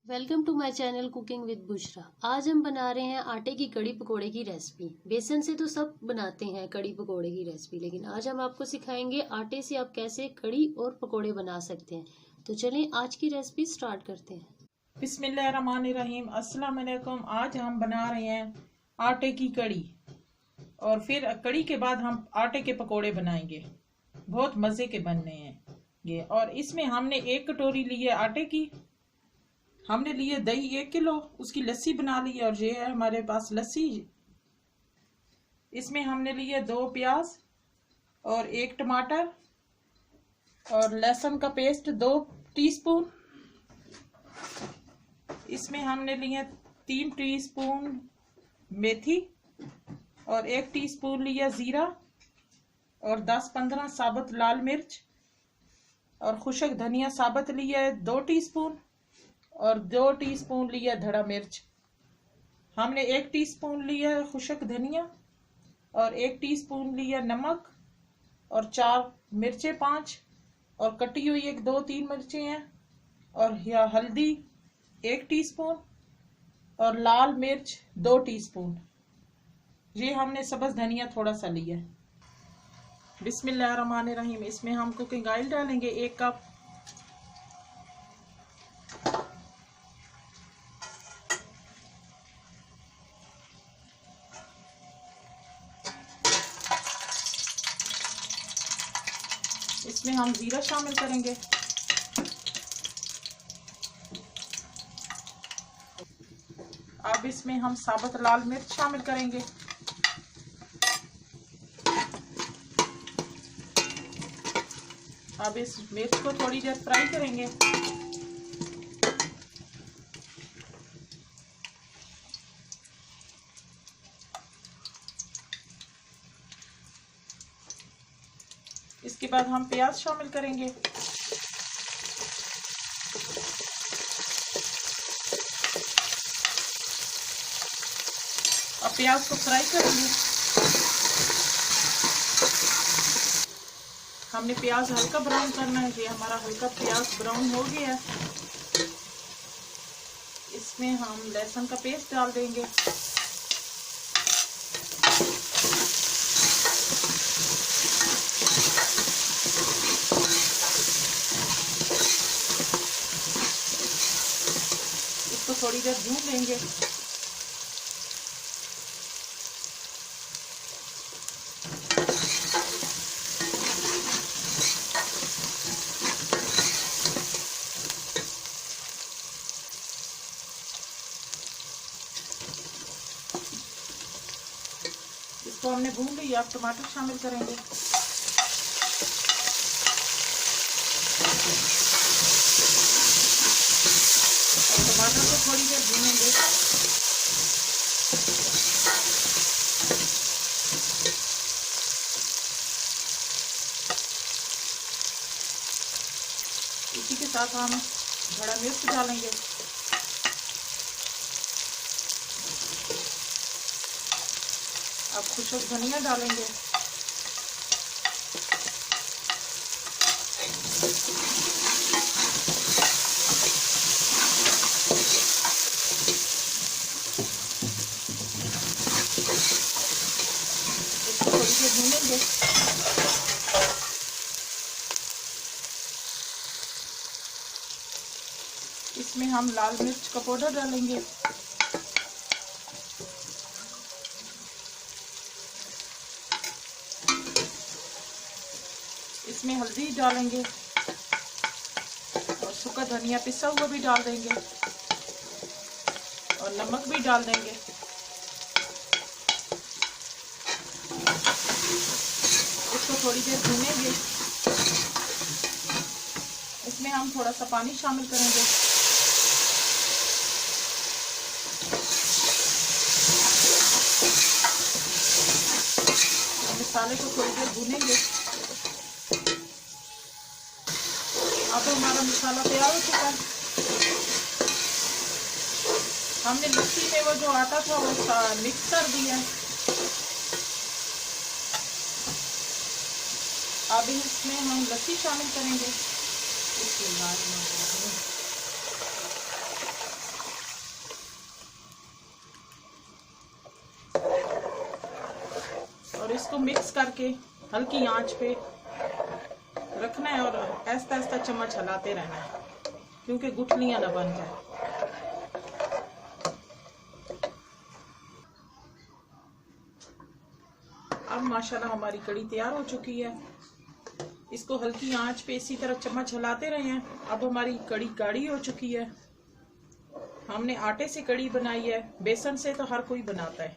Welcome to my channel cooking with Bushra. आज हम बना रहे हैं आटे की कड़ी पकोड़े की रेसिपी। बेसन से तो सब बनाते हैं कड़ी पकोड़े की रेसिपी, लेकिन आज हम आपको सिखाएंगे आटे से आप कैसे कड़ी और पकोड़े बना सकते हैं। तो चलें आज की रेसिपी स्टार्ट करते हैं। बिस्मिल्लाहिर्रहमानिर्रहीम, अस्सलाम वालेकुम। आज हम बना रहे हैं आटे की कड़ी और फिर कड़ी के बाद हम आटे के पकोड़े बनाएंगे। बहुत मज़े के बनने हैं ये। और इसमें हमने 1 कटोरी ली है आटे की, हमने लिए दही 1 किलो, उसकी लस्सी बना ली है और ये है हमारे पास लस्सी। इसमें हमने लिए 2 प्याज और 1 टमाटर और लहसुन का पेस्ट 2 टीस्पून। इसमें हमने लिए 3 टीस्पून मेथी और 1 टीस्पून लिया जीरा और 10-15 साबुत लाल मिर्च और खुशक धनिया साबुत लिया है 2 टीस्पून और 2 टीस्पून लिया धड़ा मिर्च। हमने 1 टीस्पून लिया है खुशक धनिया और 1 टीस्पून लिया नमक और 4 मिर्चें 5 और कटी हुई 1-2-3 मिर्चें हैं और हल्दी 1 टीस्पून और लाल मिर्च 2 टीस्पून। ये हमने सब्ज़ धनिया थोड़ा सा लिया है। बिस्मिल्लाहिर्रहमानिर्रहीम। इसमें हम कुकिंग ऑयल डालेंगे 1 कप। इसमें हम जीरा शामिल करेंगे। अब इसमें हम साबुत लाल मिर्च शामिल करेंगे। अब इस मिर्च को थोड़ी देर फ्राई करेंगे। इसके बाद हम प्याज शामिल करेंगे। अब प्याज को फ्राई करेंगे। हमने प्याज हल्का ब्राउन करना है। ये हमारा हल्का प्याज ब्राउन हो गया है। इसमें हम लहसुन का पेस्ट डाल देंगे। इसको थोड़ी देर भून लेंगे। इसको हमने भून लिया। अब टमाटर शामिल करेंगे। और टमाटर को थोड़ी देर भूनेंगे। इसी के साथ हम धड़ा मिर्च डालेंगे। अब खुशक धनिया डालेंगे। इसको थोड़ी देर भूनेंगे। इसमें हम लाल मिर्च का पाउडर डालेंगे। इसमें हल्दी डालेंगे और सूखा धनिया पिसा हुआ भी डाल देंगे और नमक भी डाल देंगे। इसको थोड़ी देर भूनेंगे। इसमें हम थोड़ा सा पानी शामिल करेंगे। मसाले को थोड़ी देर भूनेंगे। अब हमारा मसाला तैयार हो चुका है। हमने लस्सी में वो जो आटा था वो मिक्स कर दिया। अब इसमें हम लस्सी शामिल करेंगे। इसको मिक्स करके हल्की आंच पे रखना है और आहिस्ता आहिस्ता चम्मच हिलाते रहना है क्योंकि गुठलियां ना बन जाए। अब माशाल्लाह हमारी कड़ी तैयार हो चुकी है। इसको हल्की आंच पे इसी तरह चम्मच हिलाते रहे हैं। अब हमारी कड़ी गाढ़ी हो चुकी है। हमने आटे से कड़ी बनाई है, बेसन से तो हर कोई बनाता है,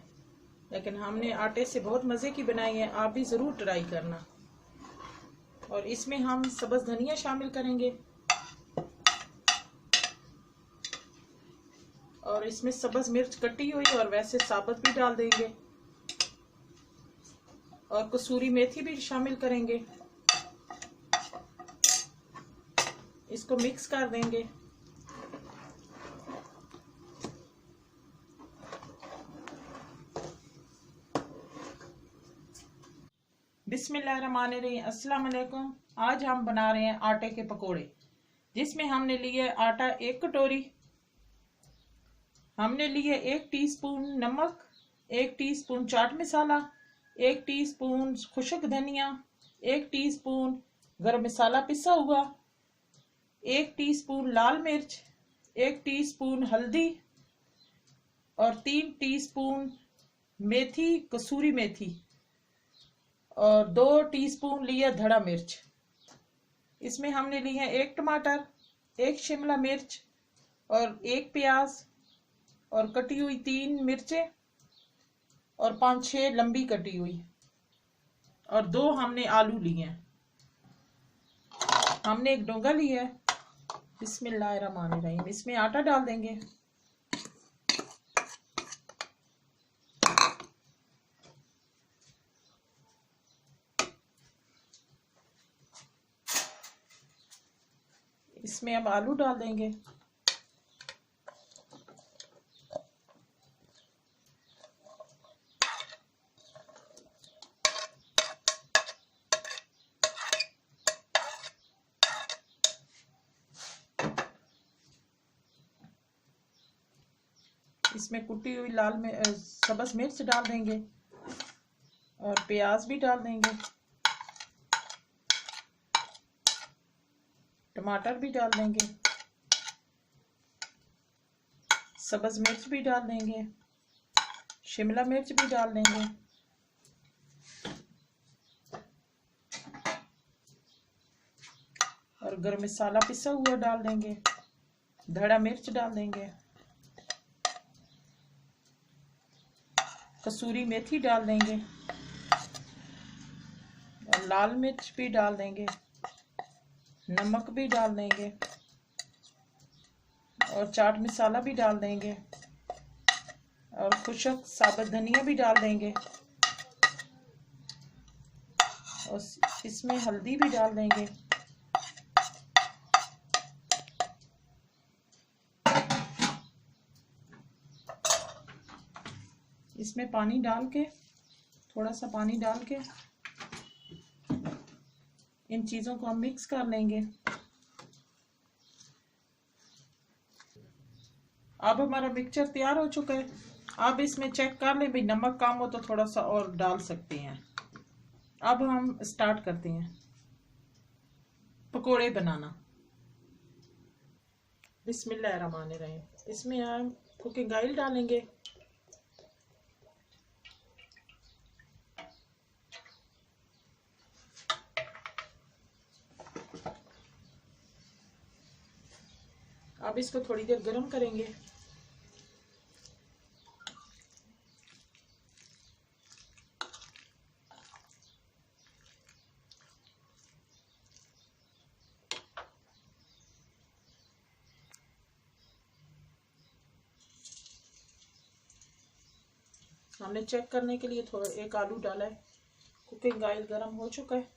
लेकिन हमने आटे से बहुत मज़े की बनाई है। आप भी ज़रूर ट्राई करना। और इसमें हम सब्ज़ धनिया शामिल करेंगे और इसमें सब्ज़ मिर्च कटी हुई और वैसे साबुत भी डाल देंगे और कसूरी मेथी भी शामिल करेंगे। इसको मिक्स कर देंगे। बिस्मिल्लाहिर्रहमानिर्रहीम। अस्सलाम वालेकुम। आज हम बना रहे हैं आटे के पकोड़े, जिसमें हमने लिए आटा 1 कटोरी, हमने लिए 1 टीस्पून नमक, 1 टीस्पून चाट मसाला, 1 टीस्पून खुशक धनिया, 1 टीस्पून गरम मसाला पिसा हुआ, 1 टीस्पून लाल मिर्च, 1 टीस्पून हल्दी और 3 टीस्पून मेथी, कसूरी मेथी और 2 टीस्पून लिया धड़ा मिर्च। इसमें हमने लिए हैं 1 टमाटर, 1 शिमला मिर्च और 1 प्याज और कटी हुई 3 मिर्चें और 5-6 लंबी कटी हुई और 2 हमने आलू लिए हैं। हमने एक डोंगा लिया है। बिस्मिल्लाहिर्रहमानिर्रहीम। इसमें आटा डाल देंगे। इसमें अब आलू डाल देंगे। इसमें कुटी हुई सब्ज़ मिर्च डाल देंगे और प्याज भी डाल देंगे, टमाटर भी डाल देंगे, सब्ज़ मिर्च भी डाल देंगे, शिमला मिर्च भी डाल देंगे और गरम मसाला पिसा हुआ डाल देंगे, धड़ा मिर्च डाल देंगे, कसूरी मेथी डाल देंगे और लाल मिर्च भी डाल देंगे, नमक भी डाल देंगे और चाट मसाला भी डाल देंगे और खुशक साबुत धनिया भी डाल देंगे और इसमें हल्दी भी डाल देंगे। इसमें पानी डाल के, थोड़ा सा पानी डाल के इन चीज़ों को हम मिक्स कर लेंगे। अब हमारा मिक्सचर तैयार हो चुका है। अब इसमें चेक कर लें, भाई नमक कम हो तो थोड़ा सा और डाल सकते हैं। अब हम स्टार्ट करते हैं पकोड़े बनाना। बिस्मिल्लाहिर्रहमानिर्रहीम। इसमें हम कुकिंग ऑयल डालेंगे, अब इसको थोड़ी देर गर्म करेंगे। हमने चेक करने के लिए थोड़ा 1 आलू डाला है। कुकिंग ऑयल गर्म हो चुका है।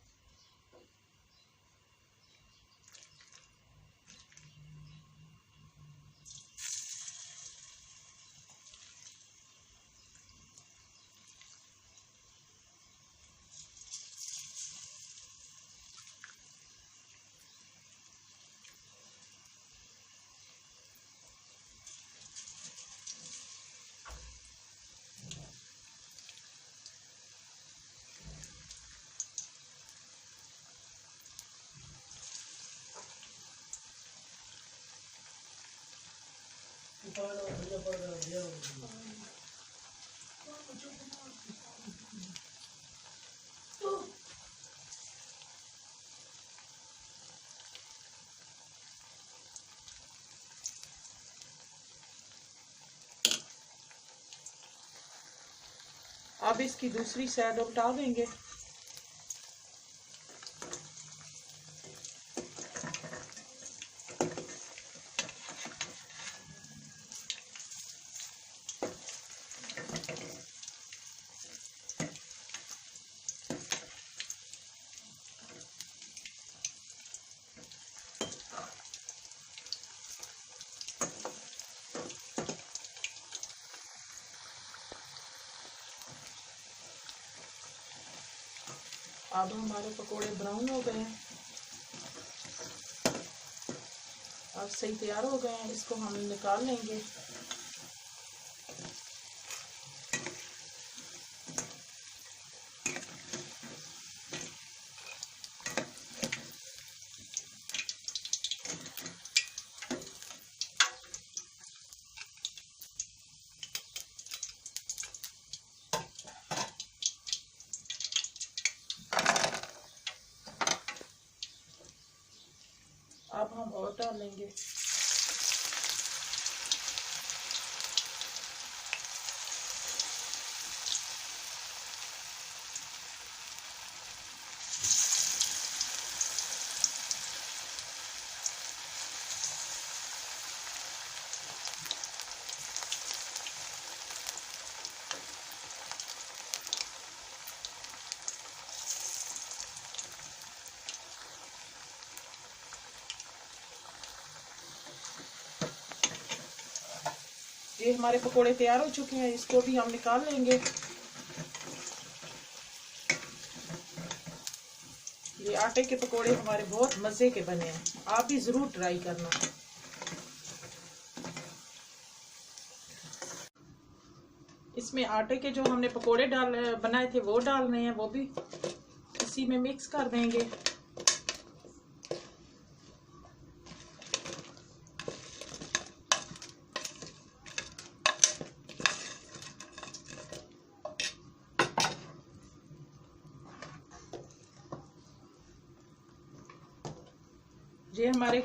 अब इसकी दूसरी साइड उल्टा देंगे। अब हमारे पकोड़े ब्राउन हो गए हैं, अब सही तैयार हो गए हैं। इसको हम निकाल लेंगे। अब हम और डालेंगे। ये हमारे पकोड़े तैयार हो चुके हैं, इसको भी हम निकाल लेंगे। ये आटे के पकोड़े हमारे बहुत मजे के बने हैं, आप भी जरूर ट्राई करना। इसमें आटे के जो हमने पकोड़े बनाए थे वो डालने हैं, वो भी इसी में मिक्स कर देंगे। ये हमारे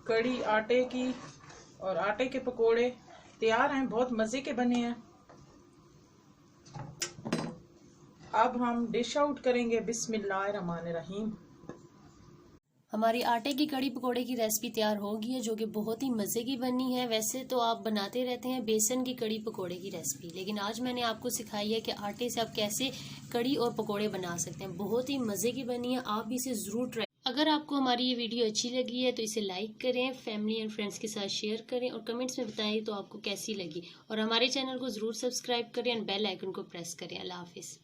कड़ी आटे की और आटे के पकोड़े तैयार हैं, बहुत मजे के बने हैं। अब हम डिश आउट करेंगे। बिस्मिल्लाहिर्रहमानिर्रहीम। हमारी आटे की कड़ी पकोड़े की रेसिपी तैयार हो गई है, जो कि बहुत ही मज़े की बनी है। वैसे तो आप बनाते रहते हैं बेसन की कड़ी पकोड़े की रेसिपी, लेकिन आज मैंने आपको सिखाई है कि आटे से आप कैसे कड़ी और पकोड़े बना सकते हैं। बहुत ही मज़े की बनी है, आप भी इसे ज़रूर ट्राई। अगर आपको हमारी ये वीडियो अच्छी लगी है तो इसे लाइक करें, फैमिली एंड फ्रेंड्स के साथ शेयर करें और कमेंट्स में बताएं तो आपको कैसी लगी। और हमारे चैनल को ज़रूर सब्सक्राइब करें और बेल आइकन को प्रेस करें। अल्लाह हाफिज़।